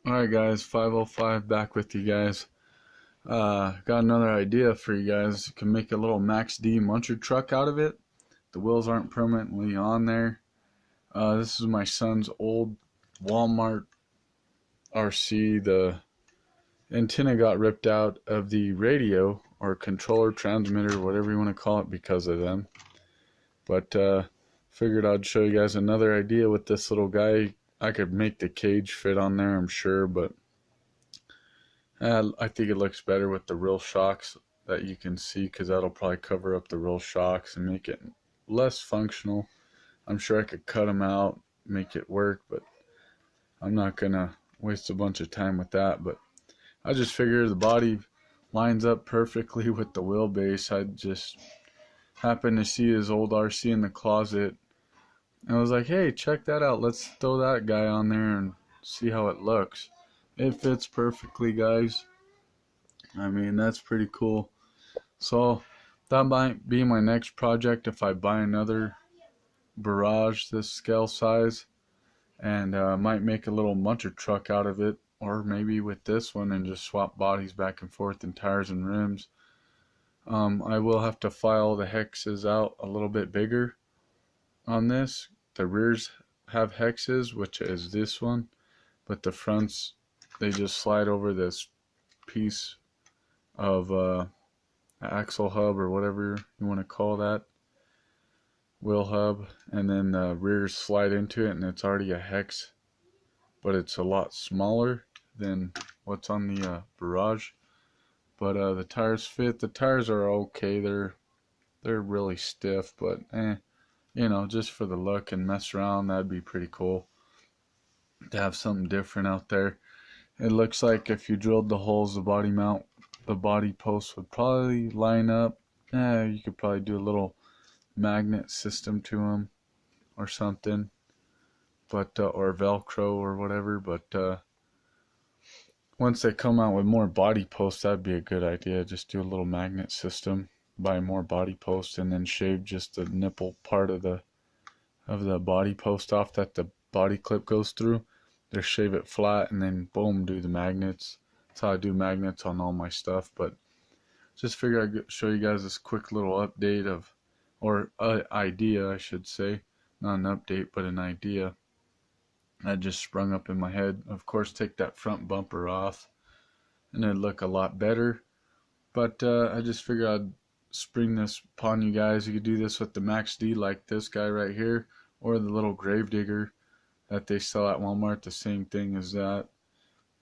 Alright guys, 505 back with you guys. Got another idea for you guys. You can make a little Max D muncher truck out of it. The wheels aren't permanently on there. This is my son's old Walmart RC. The antenna got ripped out of the radio or controller, transmitter, whatever you want to call it, because of them. But figured I'd show you guys another idea with this little guy. I could make the cage fit on there, I'm sure, but I think it looks better with the real shocks that you can see, because that'll probably cover up the real shocks and make it less functional. I'm sure I could cut them out, make it work, but I'm not gonna waste a bunch of time with that. But I just figure the body lines up perfectly with the wheelbase. I just happened to see his old RC in the closet, and I was like, hey, check that out, let's throw that guy on there and see how it looks. It fits perfectly, guys. I mean, that's pretty cool. So that might be my next project if I buy another barrage this scale size, and might make a little muncher truck out of it, or maybe with this one and just swap bodies back and forth and tires and rims. I will have to file the hexes out a little bit bigger on this. The rears have hexes, which is this one, but the fronts, they just slide over this piece of axle hub or whatever you want to call that, wheel hub, and then the rears slide into it, and it's already a hex, but it's a lot smaller than what's on the barrage. But the tires fit. The tires are okay. They're really stiff, but you know, just for the look and mess around, that'd be pretty cool to have something different out there. It looks like if you drilled the holes, the body post would probably line up. You could probably do a little magnet system to them or something, but or Velcro or whatever. But once they come out with more body posts, that'd be a good idea. Just do a little magnet system, buy more body posts, and then shave just the nipple part of the body post off that the body clip goes through. Just shave it flat, and then boom, do the magnets. That's how I do magnets on all my stuff. But just figure I'd show you guys this quick little update of, or idea I should say, not an update but an idea that just sprung up in my head. Of course, take that front bumper off and it'd look a lot better. But I just figured I'd spring this upon you guys. You could do this with the Max D, like this guy right here, or the little Gravedigger that they sell at Walmart, the same thing as that,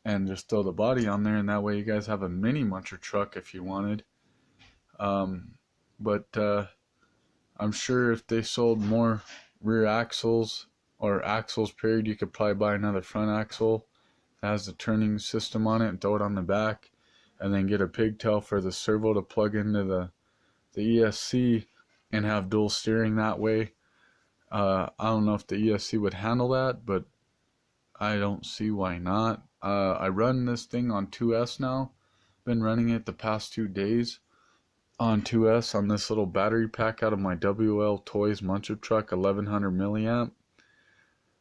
and just throw the body on there, and that way you guys have a mini muncher truck if you wanted. But I'm sure if they sold more rear axles, or axles period, you could probably buy another front axle that has the turning system on it and throw it on the back, and then get a pigtail for the servo to plug into the ESC and have dual steering that way. I don't know if the ESC would handle that, but I don't see why not. I run this thing on 2S now. Been running it the past 2 days on 2S on this little battery pack out of my WL Toys muncher truck, 1100 milliamp.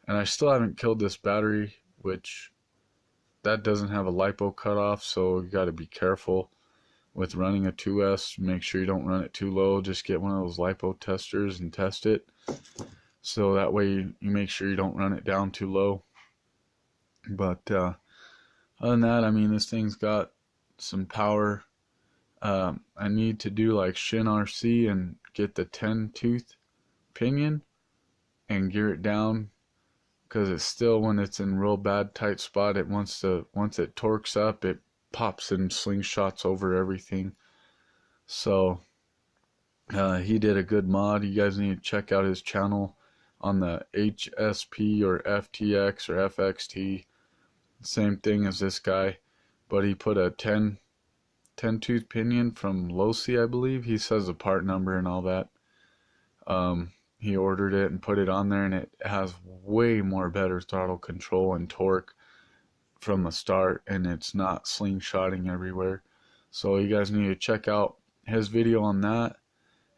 And I still haven't killed this battery, which that doesn't have a LiPo cutoff, so you got to be careful with running a 2S. Make sure you don't run it too low. Just get one of those LiPo testers and test it, so that way you make sure you don't run it down too low. But other than that, I mean, this thing's got some power. I need to do like Shin RC and get the 10-tooth pinion and gear it down, because it's still, when it's in real bad tight spot, it once it torques up, it pops and slingshots over everything. So he did a good mod. You guys need to check out his channel on the HSP or FTX or FXT. Same thing as this guy, but he put a 10-tooth pinion from Losi, I believe. He says the part number and all that. He ordered it and put it on there, and it has way more better throttle control and torque from the start, and it's not slingshotting everywhere. So you guys need to check out his video on that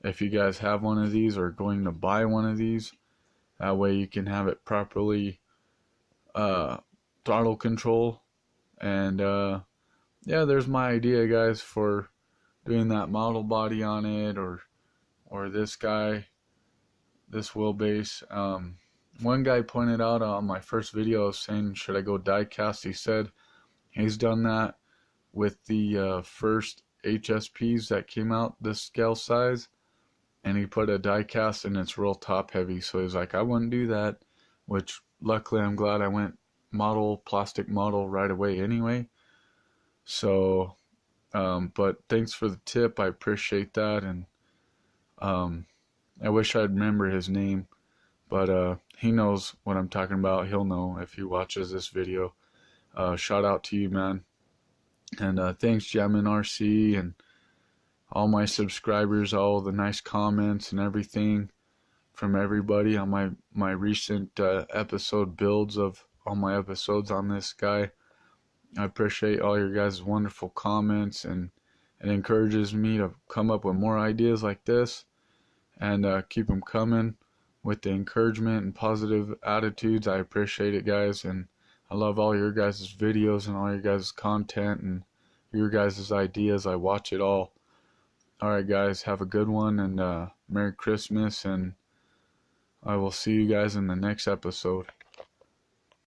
if you guys have one of these or are going to buy one of these. That way you can have it properly throttle control And yeah, there's my idea, guys, for doing that model body on it, or this guy, this wheelbase. One guy pointed out on my first video saying, should I go die cast? He said he's done that with the first HSPs that came out this scale size, and he put a die cast and it's real top heavy. So he's like, I wouldn't do that, which luckily I'm glad I went plastic model right away anyway. So but thanks for the tip, I appreciate that. And I wish I'd remember his name, but he knows what I'm talking about. He'll know if he watches this video. Shout out to you, man. And thanks, Jamin RC, and all my subscribers, all the nice comments and everything from everybody on my recent episode builds of all my episodes on this guy. I appreciate all your guys' wonderful comments, and it encourages me to come up with more ideas like this, and keep them coming with the encouragement and positive attitudes. I appreciate it, guys, and I love all your guys' videos and all your guys' content and your guys' ideas. I watch it all. Alright, guys, have a good one, and Merry Christmas, and I will see you guys in the next episode.